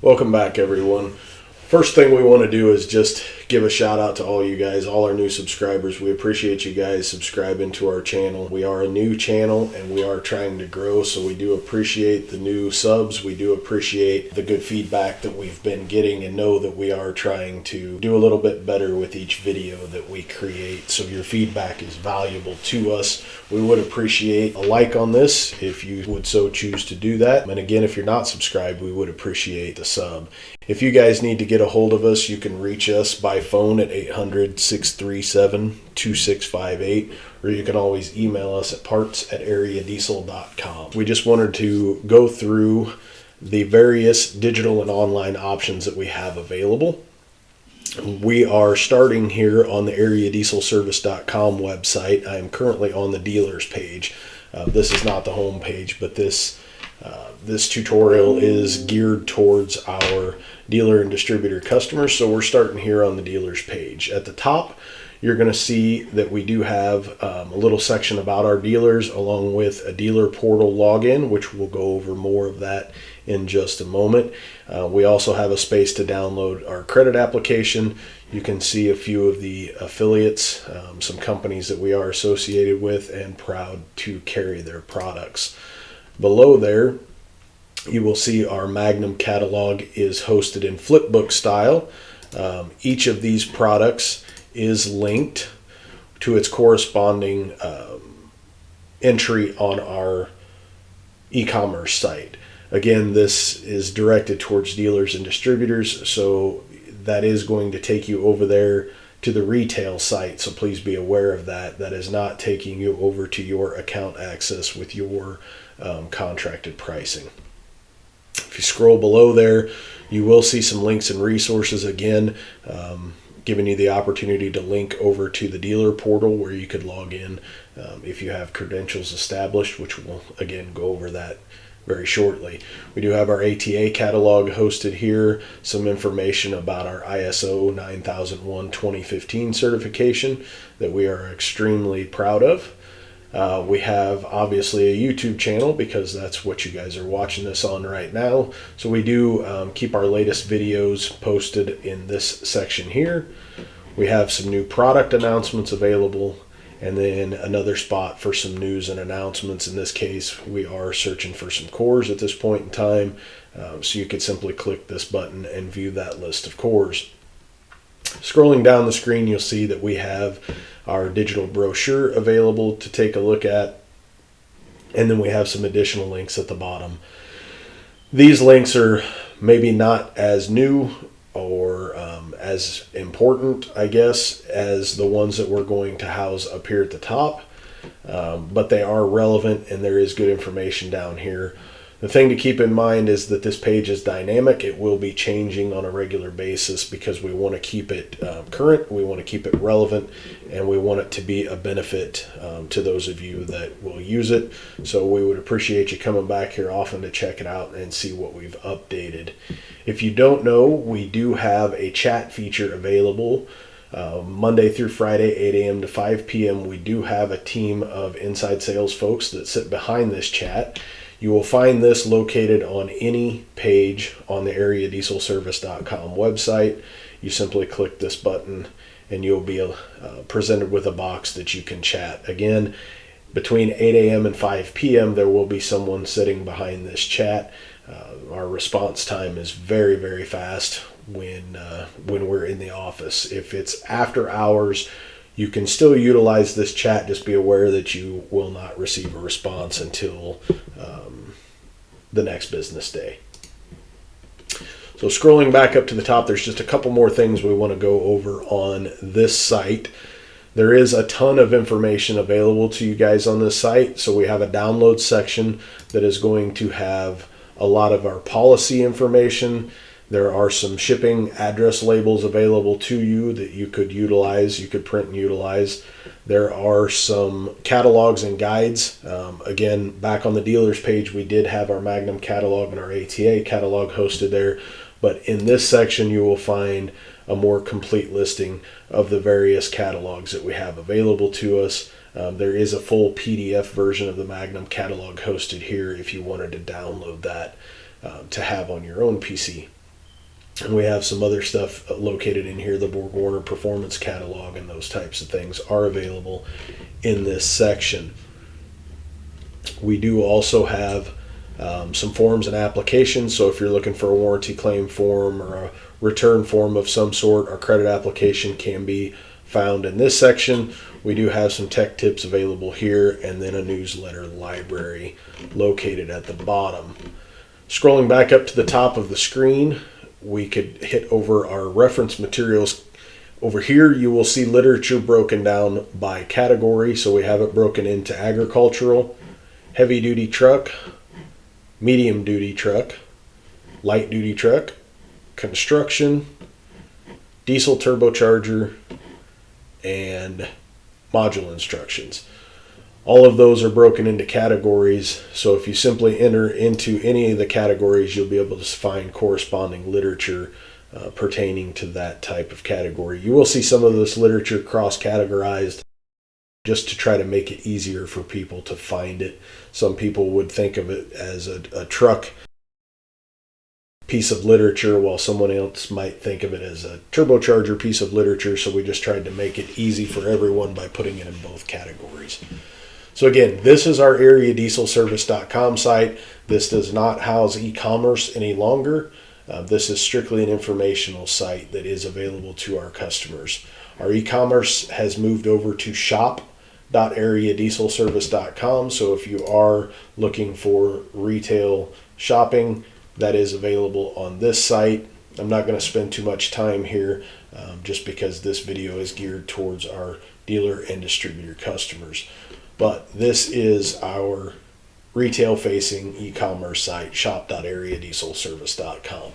Welcome back, everyone. First thing we want to do is just give a shout out to all you guys, all our new subscribers. We appreciate you guys subscribing to our channel. We are a new channel and we are trying to grow, so we do appreciate the new subs. We do appreciate the good feedback that we've been getting and know that we are trying to do a little bit better with each video that we create. So your feedback is valuable to us. We would appreciate a like on this if you would so choose to do that. And again, if you're not subscribed, we would appreciate the sub. If you guys need to get a hold of us, you can reach us by phone at 800-637-2658, or you can always email us at parts@areadiesel.com. We just wanted to go through the various digital and online options that we have available. We are starting here on the areadieselservice.com website. I am currently on the dealers page. This is not the home page, but this tutorial is geared towards our dealer and distributor customers. So we're starting here on the dealers page. At the top, you're going to see that we do have a little section about our dealers along with a dealer portal login, which we'll go over more of that in just a moment. We also have a space to download our credit application. You can see a few of the affiliates, some companies that we are associated with and proud to carry their products. Below there, you will see our Magnum catalog is hosted in flipbook style. Each of these products is linked to its corresponding entry on our e-commerce site. Again, this is directed towards dealers and distributors, so that is going to take you over there to the retail site, so please be aware of that. That is not taking you over to your account access with your contracted pricing. If you scroll below there, you will see some links and resources again, giving you the opportunity to link over to the dealer portal where you could log in if you have credentials established, which we'll again go over that very shortly. We do have our ATA catalog hosted here, some information about our ISO 9001-2015 certification that we are extremely proud of. We have obviously a YouTube channel because that's what you guys are watching this on right now. So we do keep our latest videos posted in this section here. We have some new product announcements available, and then another spot for some news and announcements. In this case, we are searching for some cores at this point in time. So you could simply click this button and view that list of cores. Scrolling down the screen, you'll see that we have our digital brochure available to take a look at, and then we have some additional links at the bottom. These links are maybe not as new or as important, I guess, as the ones that we're going to house up here at the top, but they are relevant and there is good information down here. The thing to keep in mind is that this page is dynamic. It will be changing on a regular basis because we want to keep it current, we want to keep it relevant, and we want it to be a benefit to those of you that will use it. So we would appreciate you coming back here often to check it out and see what we've updated. If you don't know, we do have a chat feature available. Monday through Friday, 8 a.m. to 5 p.m. We do have a team of inside sales folks that sit behind this chat. You will find this located on any page on the areadieselservice.com website. You simply click this button and you'll be presented with a box that you can chat. Again, between 8 a.m. and 5 p.m. there will be someone sitting behind this chat. Our response time is very, very fast when we're in the office. If it's after hours, you can still utilize this chat. Just be aware that you will not receive a response until the next business day. So scrolling back up to the top, there's just a couple more things we want to go over on this site. There is a ton of information available to you guys on this site. So we have a download section that is going to have a lot of our policy information. There are some shipping address labels available to you that you could utilize, you could print and utilize. There are some catalogs and guides. Again, back on the dealers page, we did have our Magnum catalog and our ATA catalog hosted there. But in this section, you will find a more complete listing of the various catalogs that we have available to us. There is a full PDF version of the Magnum catalog hosted here if you wanted to download that to have on your own PC. And we have some other stuff located in here. The BorgWarner Performance Catalog and those types of things are available in this section. We do also have some forms and applications. So if you're looking for a warranty claim form or a return form of some sort, our credit application can be found in this section. We do have some tech tips available here, and then a newsletter library located at the bottom. Scrolling back up to the top of the screen, we could hit over our reference materials. Over here, you will see literature broken down by category. So we have it broken into agricultural, heavy duty truck, medium duty truck, light duty truck, construction, diesel turbocharger, and module instructions. All of those are broken into categories, so if you simply enter into any of the categories, you'll be able to find corresponding literature pertaining to that type of category. You will see some of this literature cross-categorized just to try to make it easier for people to find it. Some people would think of it as a truck piece of literature, while someone else might think of it as a turbocharger piece of literature, so we just tried to make it easy for everyone by putting it in both categories. So again, this is our areadieselservice.com site. This does not house e-commerce any longer. This is strictly an informational site that is available to our customers. Our e-commerce has moved over to shop.areadieselservice.com. So if you are looking for retail shopping, that is available on this site. I'm not going to spend too much time here just because this video is geared towards our dealer and distributor customers. But this is our retail facing e-commerce site, shop.areadieselservice.com.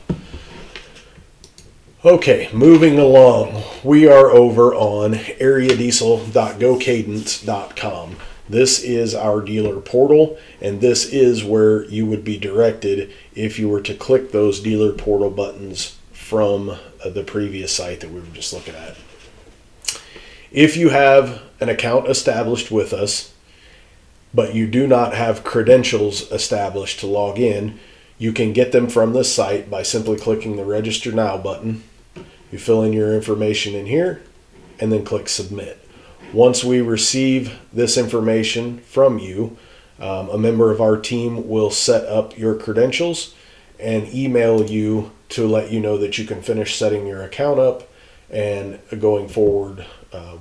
Okay, moving along, we are over on areadiesel.gocadence.com. This is our dealer portal, and this is where you would be directed if you were to click those dealer portal buttons from the previous site that we were just looking at. If you have an account established with us, but you do not have credentials established to log in, you can get them from this site by simply clicking the Register Now button. You fill in your information in here and then click Submit. Once we receive this information from you, a member of our team will set up your credentials and email you to let you know that you can finish setting your account up and going forward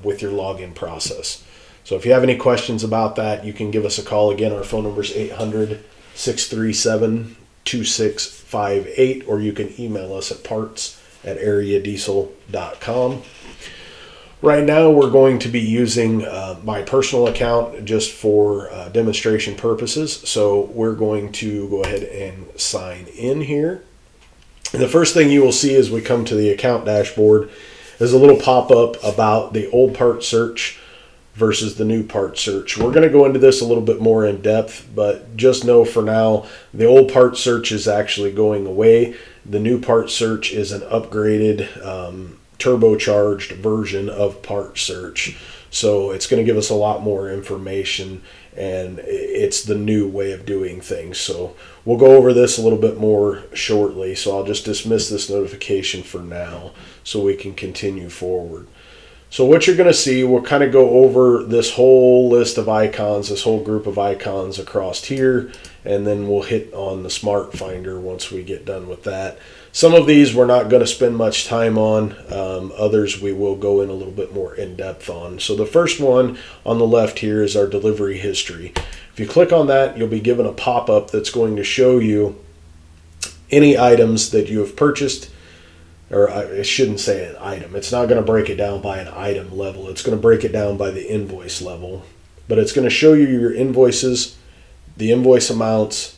with your login process. So if you have any questions about that, you can give us a call. Again, our phone number is 800-637-2658, or you can email us at parts@areadiesel.com. Right now, we're going to be using my personal account just for demonstration purposes. So we're going to go ahead and sign in here. And the first thing you will see as we come to the account dashboard is a little pop-up about the old part search versus the new part search. We're going to go into this a little bit more in depth, but just know for now, the old part search is actually going away. The new part search is an upgraded turbocharged version of part search. So it's going to give us a lot more information, and it's the new way of doing things. So we'll go over this a little bit more shortly. So I'll just dismiss this notification for now so we can continue forward. So what you're going to see, we'll kind of go over this whole list of icons, this whole group of icons across here, and then we'll hit on the Smart Finder once we get done with that. Some of these we're not going to spend much time on. Others we will go in a little bit more in depth on. So the first one on the left here is our delivery history. If you click on that, you'll be given a pop-up that's going to show you any items that you have purchased. Or I shouldn't say an item. It's not going to break it down by an item level. It's going to break it down by the invoice level. But it's going to show you your invoices, the invoice amounts,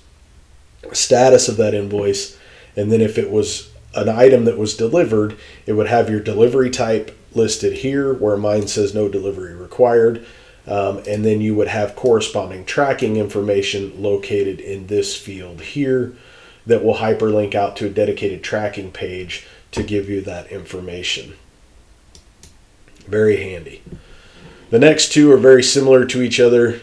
status of that invoice, and then if it was an item that was delivered, it would have your delivery type listed here, where mine says no delivery required. And then you would have corresponding tracking information located in this field here that will hyperlink out to a dedicated tracking page to give you that information. Very handy. The next two are very similar to each other.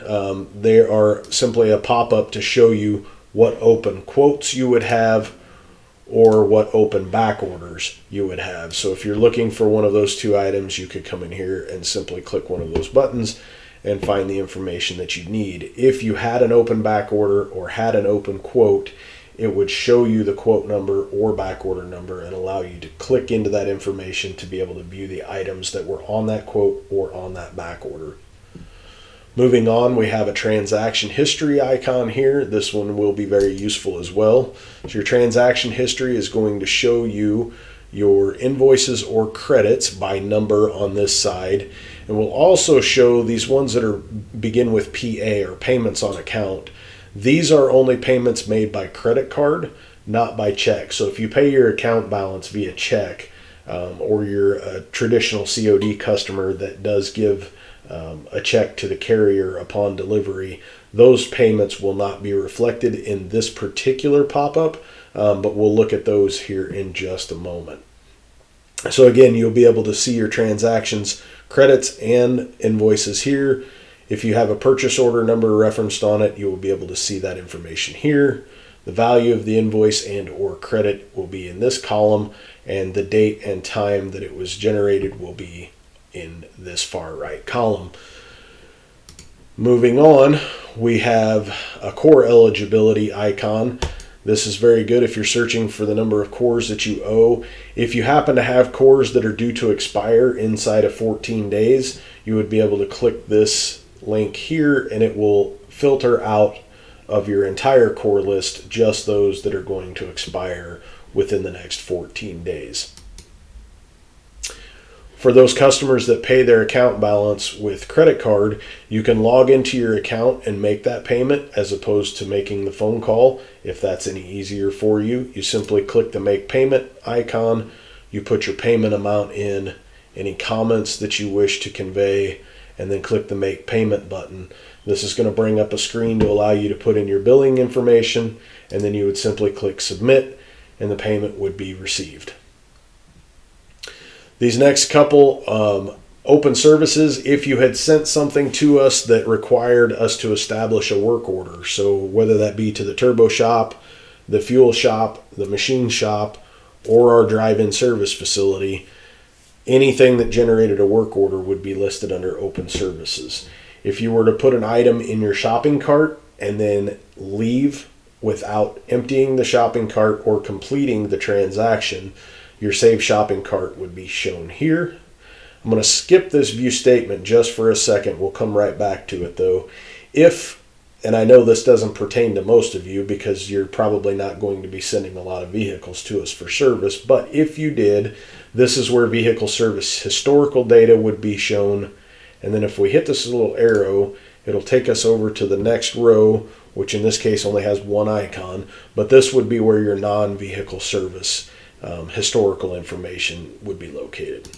They are simply a pop-up to show you what open quotes you would have, or what open back orders you would have. So if you're looking for one of those two items, you could come in here and simply click one of those buttons and find the information that you need. If you had an open back order or had an open quote, it would show you the quote number or back order number and allow you to click into that information to be able to view the items that were on that quote or on that back order. Moving on, we have a transaction history icon here. This one will be very useful as well. So your transaction history is going to show you your invoices or credits by number on this side. And will also show these ones that begin with PA, or payments on account. These are only payments made by credit card, not by check. So if you pay your account balance via check, or you're a traditional COD customer that does give a check to the carrier upon delivery, those payments will not be reflected in this particular pop-up, but we'll look at those here in just a moment. So again, you'll be able to see your transactions, credits, and invoices here. If you have a purchase order number referenced on it, you will be able to see that information here. The value of the invoice and or credit will be in this column, and the date and time that it was generated will be in this far right column. Moving on, we have a core eligibility icon. This is very good if you're searching for the number of cores that you owe. If you happen to have cores that are due to expire inside of 14 days, you would be able to click this link here and it will filter out of your entire core list just those that are going to expire within the next 14 days. For those customers that pay their account balance with credit card, you can log into your account and make that payment as opposed to making the phone call. If that's any easier for you, you simply click the make payment icon, you put your payment amount in, any comments that you wish to convey, and then click the make payment button. This is going to bring up a screen to allow you to put in your billing information, and then you would simply click submit and the payment would be received. These next couple open services, if you had sent something to us that required us to establish a work order, so whether that be to the turbo shop, the fuel shop, the machine shop, or our drive-in service facility, anything that generated a work order would be listed under open services. If you were to put an item in your shopping cart and then leave without emptying the shopping cart or completing the transaction, your saved shopping cart would be shown here. I'm going to skip this view statement just for a second. We'll come right back to it though. If, and I know this doesn't pertain to most of you because you're probably not going to be sending a lot of vehicles to us for service, but if you did, this is where vehicle service historical data would be shown. And then if we hit this little arrow, it'll take us over to the next row, which in this case only has one icon, but this would be where your non-vehicle service historical information would be located.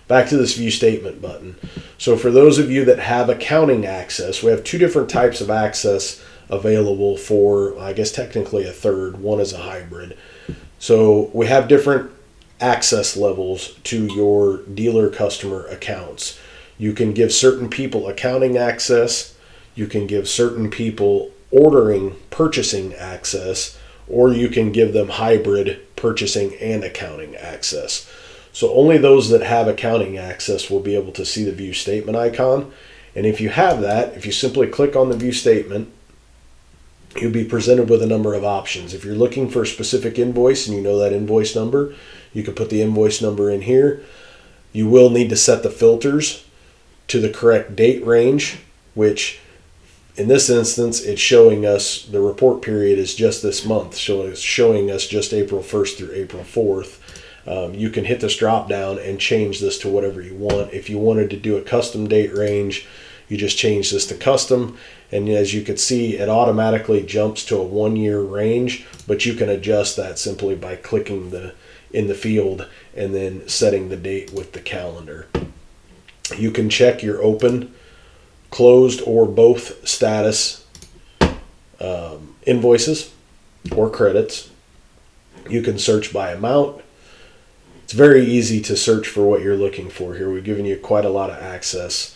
Back to this view statement button. So for those of you that have accounting access, we have two different types of access available for, I guess technically a third. One is a hybrid. So we have different access levels to your dealer customer accounts. You can give certain people accounting access. You can give certain people purchasing access, or you can give them hybrid purchasing and accounting access. So only those that have accounting access will be able to see the view statement icon. And if you have that, if you simply click on the view statement, you'll be presented with a number of options. If you're looking for a specific invoice and you know that invoice number, you can put the invoice number in here. You will need to set the filters to the correct date range, which in this instance, it's showing us the report period is just this month. So it's showing us just April 1st through April 4th. You can hit this drop down and change this to whatever you want. If you wanted to do a custom date range, you just change this to custom. And as you can see, it automatically jumps to a 1 year range, but you can adjust that simply by clicking in the field and then setting the date with the calendar. You can check your open, closed, or both status invoices or credits. You can search by amount. It's very easy to search for what you're looking for here. We've given you quite a lot of access.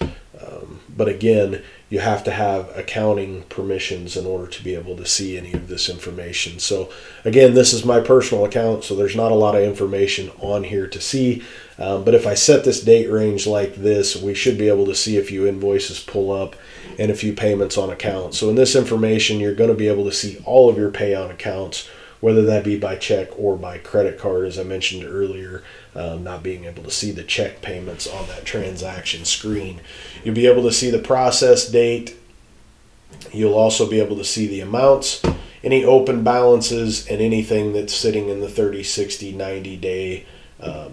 But again, you have to have accounting permissions in order to be able to see any of this information. So again, this is my personal account, so there's not a lot of information on here to see. But if I set this date range like this, we should be able to see a few invoices pull up and a few payments on account. So in this information, you're going to be able to see all of your pay on accounts, whether that be by check or by credit card, as I mentioned earlier, not being able to see the check payments on that transaction screen. You'll be able to see the process date. You'll also be able to see the amounts, any open balances, and anything that's sitting in the 30, 60, 90 day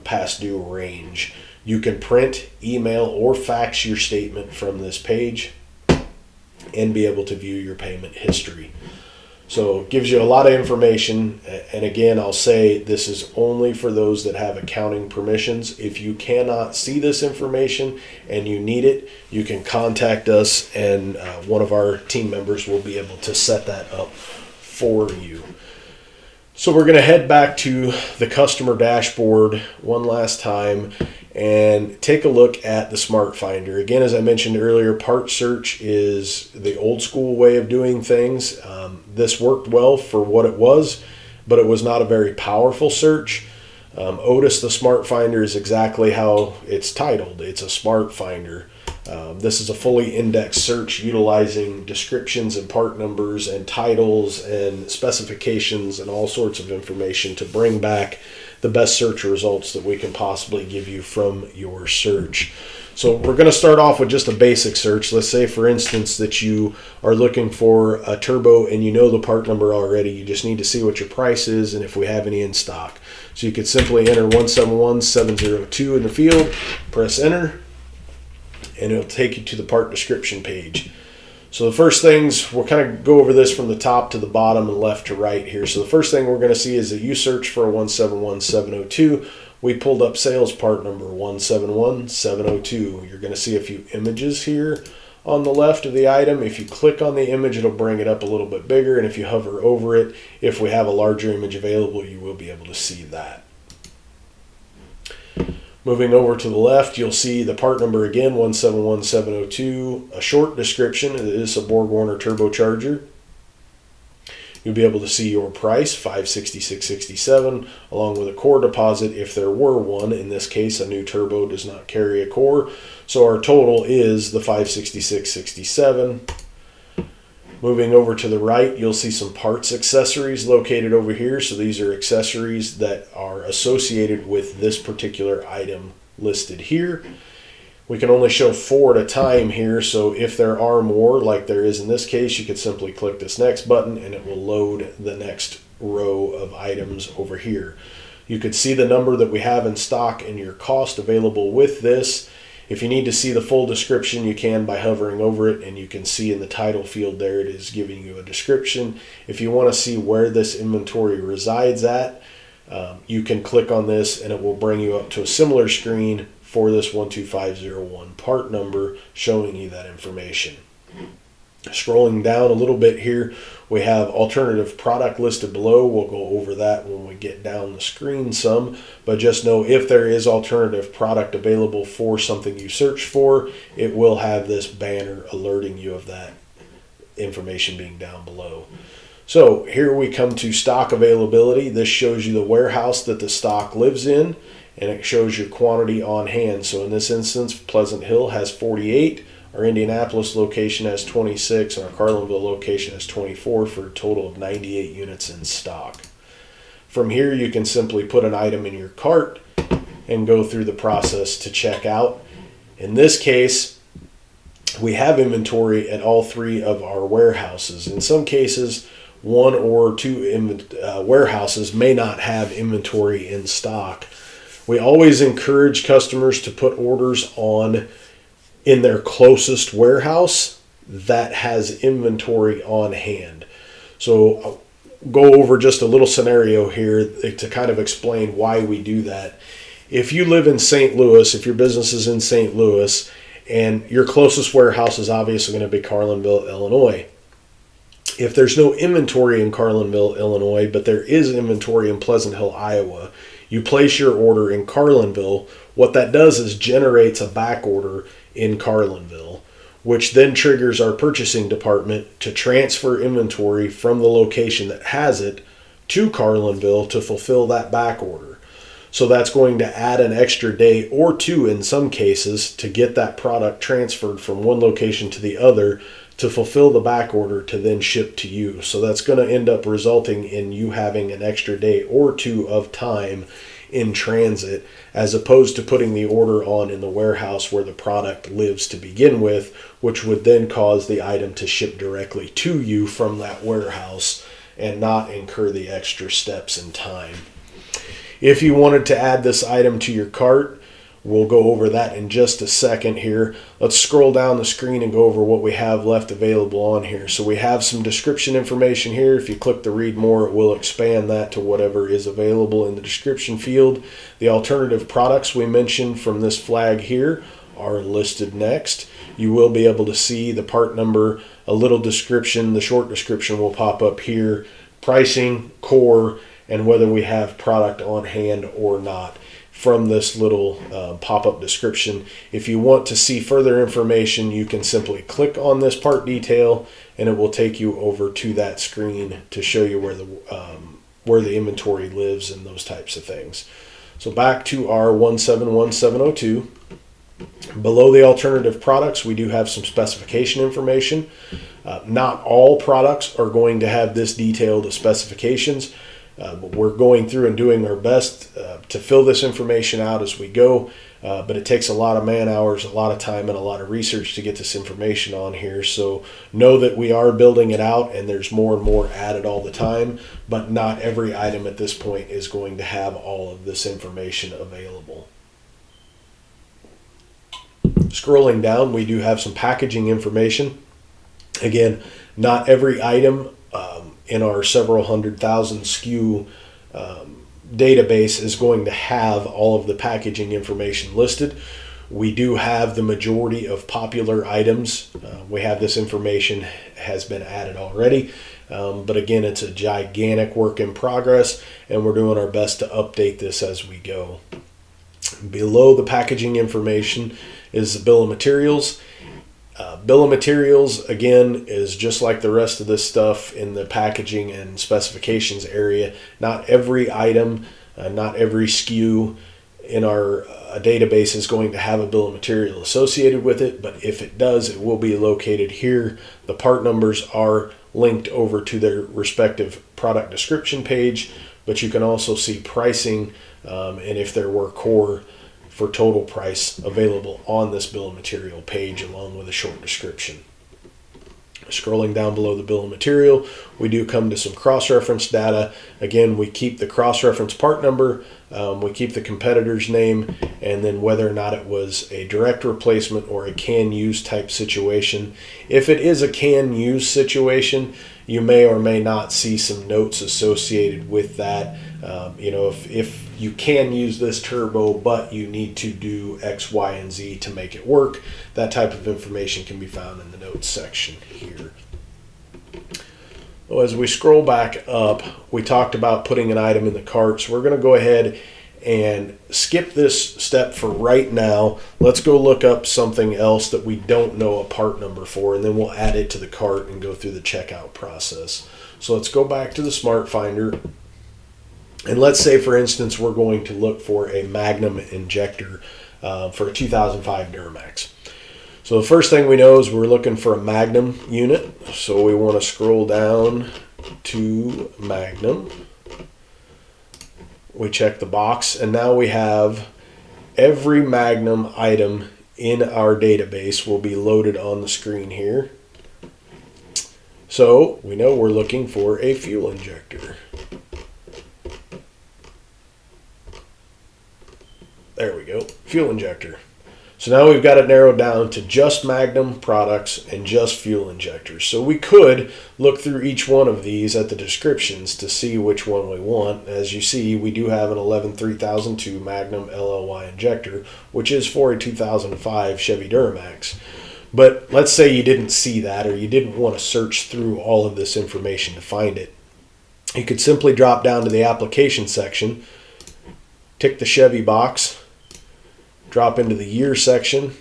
past due range. You can print, email, or fax your statement from this page and be able to view your payment history. So it gives you a lot of information, and again, I'll say this is only for those that have accounting permissions. If you cannot see this information and you need it, you can contact us, and one of our team members will be able to set that up for you. So we're going to head back to the customer dashboard one last time and take a look at the Smart Finder. Again, as I mentioned earlier, part search is the old school way of doing things. This worked well for what it was, but it was not a very powerful search. Otis, the Smart Finder, is exactly how it's titled. It's a Smart Finder. This is a fully indexed search utilizing descriptions and part numbers and titles and specifications and all sorts of information to bring back the best search results that we can possibly give you from your search. So we're going to start off with just a basic search. Let's say, for instance, that you are looking for a turbo and you know the part number already. You just need to see what your price is and if we have any in stock. So you could simply enter 171702 in the field, press enter, and it'll take you to the part description page. So the first things, we'll kind of go over this from the top to the bottom and left to right here. So the first thing we're going to see is that you search for a 171702. We pulled up sales part number 171702. You're going to see a few images here on the left of the item. If you click on the image, it'll bring it up a little bit bigger. And if you hover over it, if we have a larger image available, you will be able to see that. Moving over to the left, you'll see the part number again, 171702, a short description. It is a Borg-Warner turbocharger. You'll be able to see your price, $566.67, along with a core deposit if there were one. In this case, a new turbo does not carry a core, so our total is the $566.67. Moving over to the right, you'll see some parts accessories located over here. So these are accessories that are associated with this particular item listed here. We can only show 4 at a time here, so if there are more, like there is in this case, you could simply click this next button and it will load the next row of items over here. You could see the number that we have in stock and your cost available with this. If you need to see the full description, you can by hovering over it, and you can see in the title field there it is giving you a description. If you want to see where this inventory resides at, you can click on this and it will bring you up to a similar screen for this 12501 part number showing you that information. Scrolling down a little bit here, we have alternative product listed below. We'll go over that when we get down the screen some, but just know if there is alternative product available for something you search for, it will have this banner alerting you of that information being down below. So here we come to stock availability. This shows you the warehouse that the stock lives in, and it shows your quantity on hand. So in this instance, Pleasant Hill has 48. Our Indianapolis location has 26, and our Carlinville location has 24 for a total of 98 units in stock. From here, you can simply put an item in your cart and go through the process to check out. In this case, we have inventory at all 3 of our warehouses. In some cases, 1 or 2 warehouses may not have inventory in stock. We always encourage customers to put orders on in their closest warehouse that has inventory on hand. So I'll go over just a little scenario here to kind of explain why we do that. If you live in St. Louis, if your business is in St. Louis, and your closest warehouse is obviously going to be Carlinville, Illinois. If there's no inventory in Carlinville, Illinois, but there is inventory in Pleasant Hill, Iowa, you place your order in Carlinville. What that does is generates a back order in Carlinville. which then triggers our purchasing department to transfer inventory from the location that has it to Carlinville to fulfill that back order. So that's going to add an extra day or two in some cases to get that product transferred from one location to the other to fulfill the back order to then ship to you. So that's going to end up resulting in you having an extra day or two of time in transit, as opposed to putting the order on in the warehouse where the product lives to begin with, which would then cause the item to ship directly to you from that warehouse and not incur the extra steps in time. If you wanted to add this item to your cart, we'll go over that in just a second here. Let's scroll down the screen and go over what we have left available on here. So we have some description information here. If you click the read more, it will expand that to whatever is available in the description field. The alternative products we mentioned from this flag here are listed next. You will be able to see the part number, a little description. The short description will pop up here, pricing, core, and whether we have product on hand or not from this little pop-up description. If you want to see further information, you can simply click on this part detail and it will take you over to that screen to show you where the inventory lives and those types of things. So back to our 171702. Below the alternative products, we do have some specification information. Not all products are going to have this detailed of specifications. But we're going through and doing our best to fill this information out as we go. But it takes a lot of man hours, a lot of time, and a lot of research to get this information on here. So know that we are building it out and there's more and more added all the time. But not every item at this point is going to have all of this information available. Scrolling down, we do have some packaging information. Again, not every item in our several 100,000 SKU database is going to have all of the packaging information listed. We do have the majority of popular items. We have this information has been added already. But again, it's a gigantic work in progress, and we're doing our best to update this as we go. Below the packaging information is the bill of materials. Bill of materials, again, is just like the rest of this stuff in the packaging and specifications area. Not every item, not every SKU in our database is going to have a bill of material associated with it, but if it does, it will be located here. The part numbers are linked over to their respective product description page, but you can also see pricing and if there were core for total price available on this bill of material page along with a short description. Scrolling down below the bill of material, we do come to some cross-reference data. Again, we keep the cross-reference part number, we keep the competitor's name, and then whether or not it was a direct replacement or a can-use type situation. If it is a can-use situation, you may or may not see some notes associated with that. If you can use this turbo, but you need to do X, Y, and Z to make it work, that type of information can be found in the notes section here. Well, as we scroll back up, we talked about putting an item in the cart, so we're going to go ahead and skip this step for right now. Let's go look up something else that we don't know a part number for, and then we'll add it to the cart and go through the checkout process. So let's go back to the Smart Finder. And let's say, for instance, we're going to look for a Magnum injector for a 2005 Duramax. So the first thing we know is we're looking for a Magnum unit. So we want to scroll down to Magnum. We check the box, and now we have every Magnum item in our database will be loaded on the screen here. So we know we're looking for a fuel injector. There we go, fuel injector. So now we've got it narrowed down to just Magnum products and just fuel injectors. So we could look through each one of these at the descriptions to see which one we want. As you see, we do have an 11-3002 Magnum LLY injector, which is for a 2005 Chevy Duramax. But let's say you didn't see that, or you didn't want to search through all of this information to find it. You could simply drop down to the application section, tick the Chevy box, drop into the year section,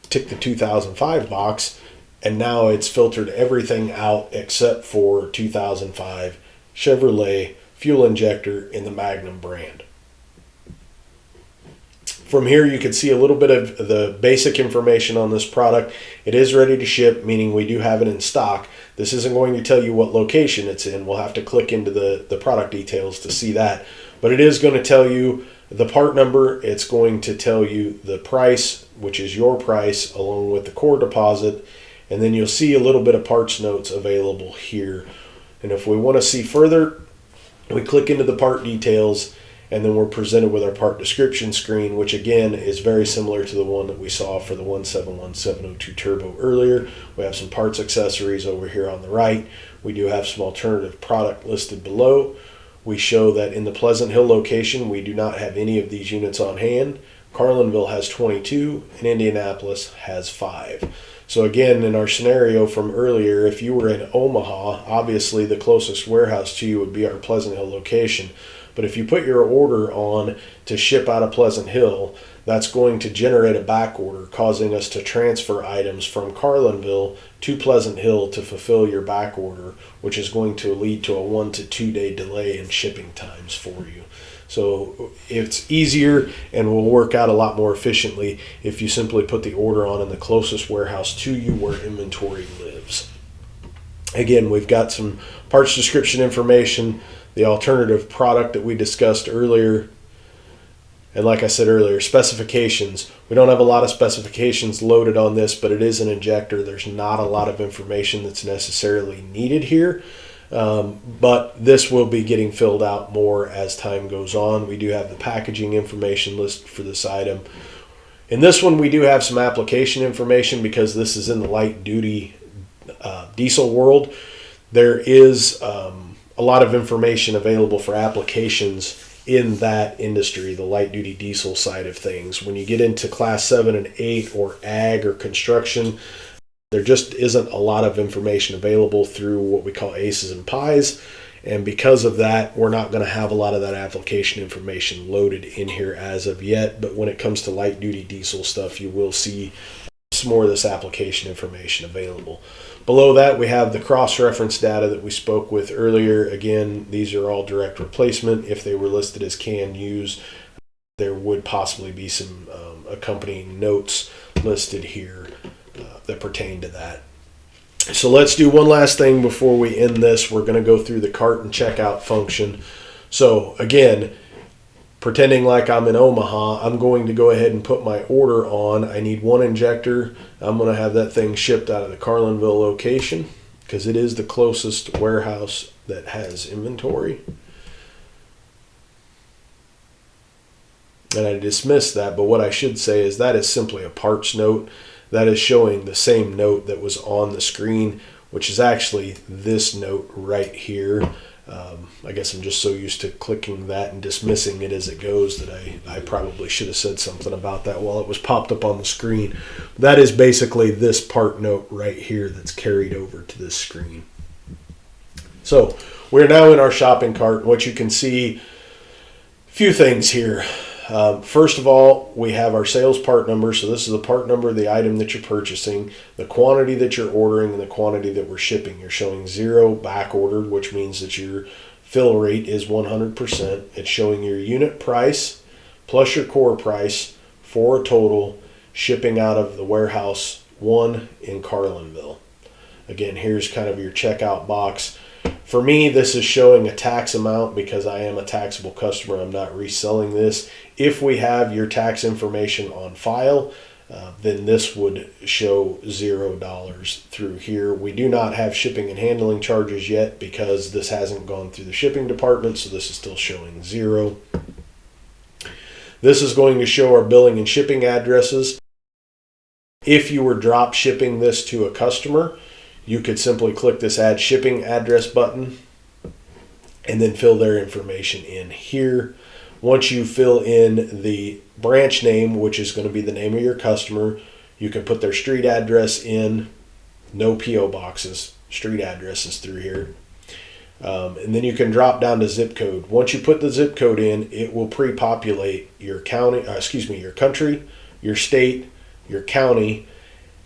tick the 2005 box, and now it's filtered everything out except for 2005 Chevrolet fuel injector in the Magnum brand. From here, you can see a little bit of the basic information on this product. It is ready to ship, meaning we do have it in stock. This isn't going to tell you what location it's in. We'll have to click into the product details to see that. But it is going to tell you the part number. It's going to tell you the price, which is your price, along with the core deposit. And then you'll see a little bit of parts notes available here. And if we want to see further, we click into the part details, and then we're presented with our part description screen, which again is very similar to the one that we saw for the 171702 Turbo earlier. We have some parts accessories over here on the right. We do have some alternative product listed below. We show that in the Pleasant Hill location, we do not have any of these units on hand. Carlinville has 22, and Indianapolis has 5. So again, in our scenario from earlier, if you were in Omaha, obviously the closest warehouse to you would be our Pleasant Hill location. But if you put your order on to ship out of Pleasant Hill, that's going to generate a back order, causing us to transfer items from Carlinville to Pleasant Hill to fulfill your back order, which is going to lead to a 1 to 2 day delay in shipping times for you. So it's easier and will work out a lot more efficiently if you simply put the order on in the closest warehouse to you where inventory lives. Again, we've got some parts description information, the alternative product that we discussed earlier, and like I said earlier, specifications. We don't have a lot of specifications loaded on this, but it is an injector. There's not a lot of information that's necessarily needed here, but this will be getting filled out more as time goes on. We do have the packaging information listed for this item. In this one, we do have some application information because this is in the light duty diesel world. There is a lot of information available for applications in that industry, the light duty diesel side of things. When you get into class 7 and 8 or ag or construction, there just isn't a lot of information available through what we call ACEs and PIs. And because of that, we're not going to have a lot of that application information loaded in here as of yet. But when it comes to light duty diesel stuff, you will see some more of this application information available. Below that, we have the cross-reference data that we spoke with earlier. Again, these are all direct replacement. If they were listed as can use, there would possibly be some accompanying notes listed here that pertain to that. So let's do one last thing before we end this. We're going to go through the cart and checkout function. So again, pretending like I'm in Omaha, I'm going to go ahead and put my order on. I need one injector. I'm going to have that thing shipped out of the Carlinville location because it is the closest warehouse that has inventory. And I dismissed that, but what I should say is that is simply a parts note. That is showing the same note that was on the screen, which is actually this note right here. I guess I'm just so used to clicking that and dismissing it as it goes that I probably should have said something about that while it was popped up on the screen. That is basically this part note right here that's carried over to this screen. So we're now in our shopping cart, and what you can see, a few things here. First of all, we have our sales part number. So this is the part number of the item that you're purchasing, the quantity that you're ordering, and the quantity that we're shipping. You're showing 0 back ordered, which means that your fill rate is 100%. It's showing your unit price plus your core price for a total shipping out of the warehouse 1 in Carlinville. Again, here's kind of your checkout box. For me, this is showing a tax amount because I am a taxable customer. I'm not reselling this. If we have your tax information on file, then this would show $0 through here. We do not have shipping and handling charges yet because this hasn't gone through the shipping department, so this is still showing 0. This is going to show our billing and shipping addresses. If you were drop shipping this to a customer, you could simply click this Add Shipping Address button and then fill their information in here. Once you fill in the branch name, which is going to be the name of your customer, you can put their street address in. No P.O. boxes, street addresses through here. And then you can drop down to zip code. Once you put the zip code in, it will pre-populate your your country, your state, your county,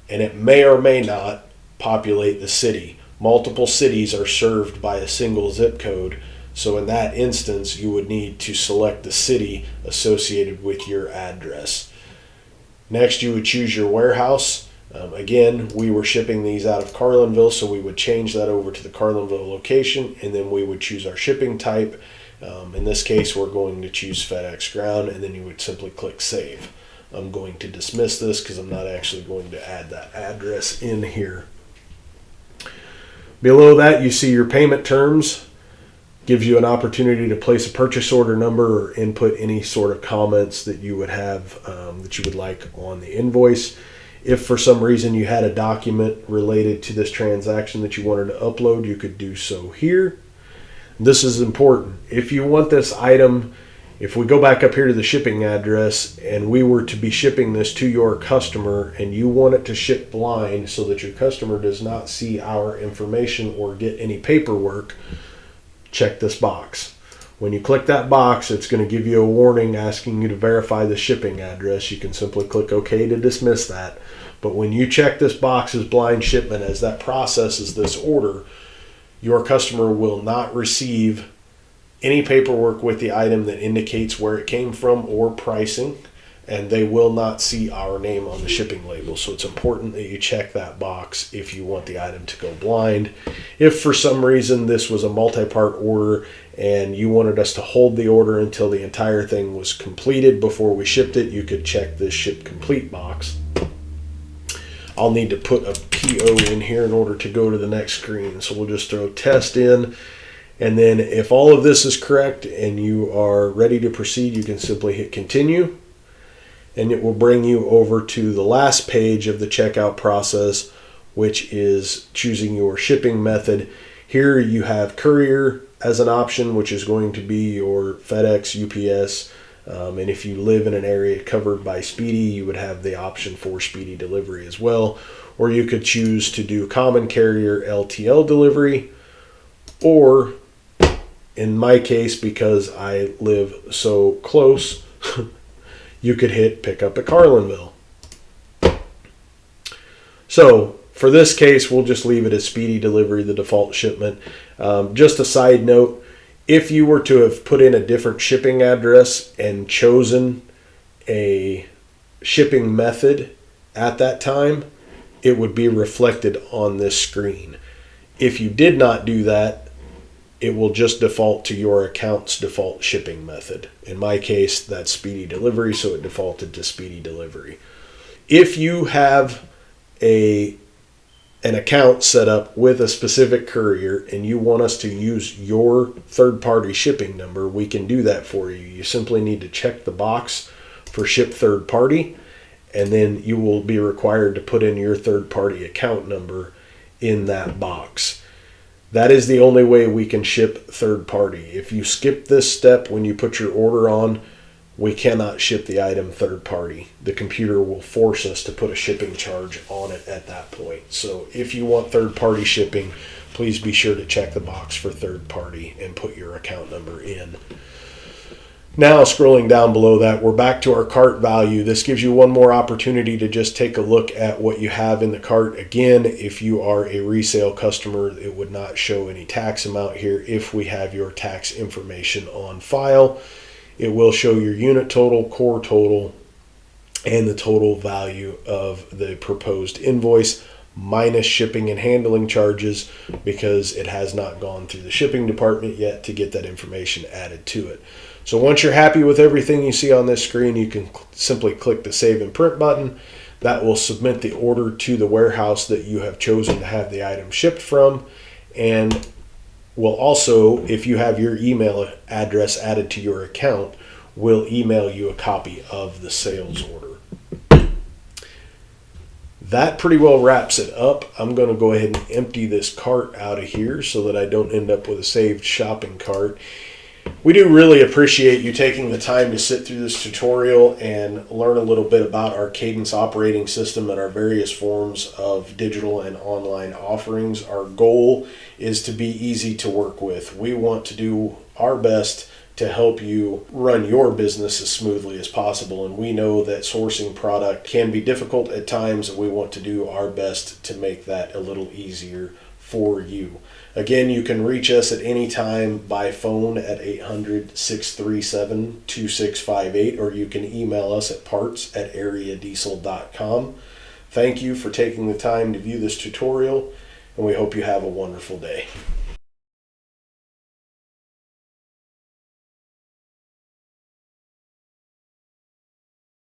and it may or may not populate the city. Multiple cities are served by a single zip code. So in that instance, you would need to select the city associated with your address. Next, you would choose your warehouse. Again, we were shipping these out of Carlinville, so we would change that over to the Carlinville location, and then we would choose our shipping type. In this case, we're going to choose FedEx Ground, and then you would simply click Save. I'm going to dismiss this because I'm not actually going to add that address in here. Below that, you see your payment terms. Gives you an opportunity to place a purchase order number or input any sort of comments that you would have that you would like on the invoice. If for some reason you had a document related to this transaction that you wanted to upload, you could do so here. This is important. If you want this item, if we go back up here to the shipping address and we were to be shipping this to your customer and you want it to ship blind so that your customer does not see our information or get any paperwork, check this box. When you click that box, it's going to give you a warning asking you to verify the shipping address. You can simply click OK to dismiss that. But when you check this box as blind shipment, as that processes this order, your customer will not receive any paperwork with the item that indicates where it came from or pricing, and they will not see our name on the shipping label. So it's important that you check that box if you want the item to go blind. If for some reason this was a multi-part order and you wanted us to hold the order until the entire thing was completed before we shipped it, you could check this ship complete box. I'll need to put a PO in here in order to go to the next screen. So we'll just throw test in. And then if all of this is correct and you are ready to proceed, you can simply hit continue. And it will bring you over to the last page of the checkout process, which is choosing your shipping method. Here you have courier as an option, which is going to be your FedEx, UPS, and if you live in an area covered by Speedy, you would have the option for Speedy delivery as well. Or you could choose to do common carrier LTL delivery, or in my case, because I live so close, you could hit pick up at Carlinville. So for this case, we'll just leave it as Speedy delivery, the default shipment. Just a side note, if you were to have put in a different shipping address and chosen a shipping method at that time, it would be reflected on this screen. If you did not do that, it will just default to your account's default shipping method. In my case, that's Speedy delivery, so it defaulted to Speedy delivery. If you have an account set up with a specific courier and you want us to use your third-party shipping number, we can do that for you. You simply need to check the box for ship third party, and then you will be required to put in your third-party account number in that box. That is the only way we can ship third party. If you skip this step when you put your order on, we cannot ship the item third party. The computer will force us to put a shipping charge on it at that point. So if you want third party shipping, please be sure to check the box for third party and put your account number in. Now scrolling down below that, we're back to our cart value. This gives you one more opportunity to just take a look at what you have in the cart. Again, if you are a resale customer, it would not show any tax amount here if we have your tax information on file. It will show your unit total, core total, and the total value of the proposed invoice minus shipping and handling charges, because it has not gone through the shipping department yet to get that information added to it. So once you're happy with everything you see on this screen, you can simply click the Save and Print button. That will submit the order to the warehouse that you have chosen to have the item shipped from, and will also, if you have your email address added to your account, will email you a copy of the sales order. That pretty well wraps it up. I'm going to go ahead and empty this cart out of here so that I don't end up with a saved shopping cart. We do really appreciate you taking the time to sit through this tutorial and learn a little bit about our Cadence operating system and our various forms of digital and online offerings. Our goal is to be easy to work with. We want to do our best to help you run your business as smoothly as possible. And we know that sourcing product can be difficult at times, and we want to do our best to make that a little easier for you. Again, you can reach us at any time by phone at 800-637-2658, or you can email us at parts@areadiesel.com. Thank you for taking the time to view this tutorial, and we hope you have a wonderful day.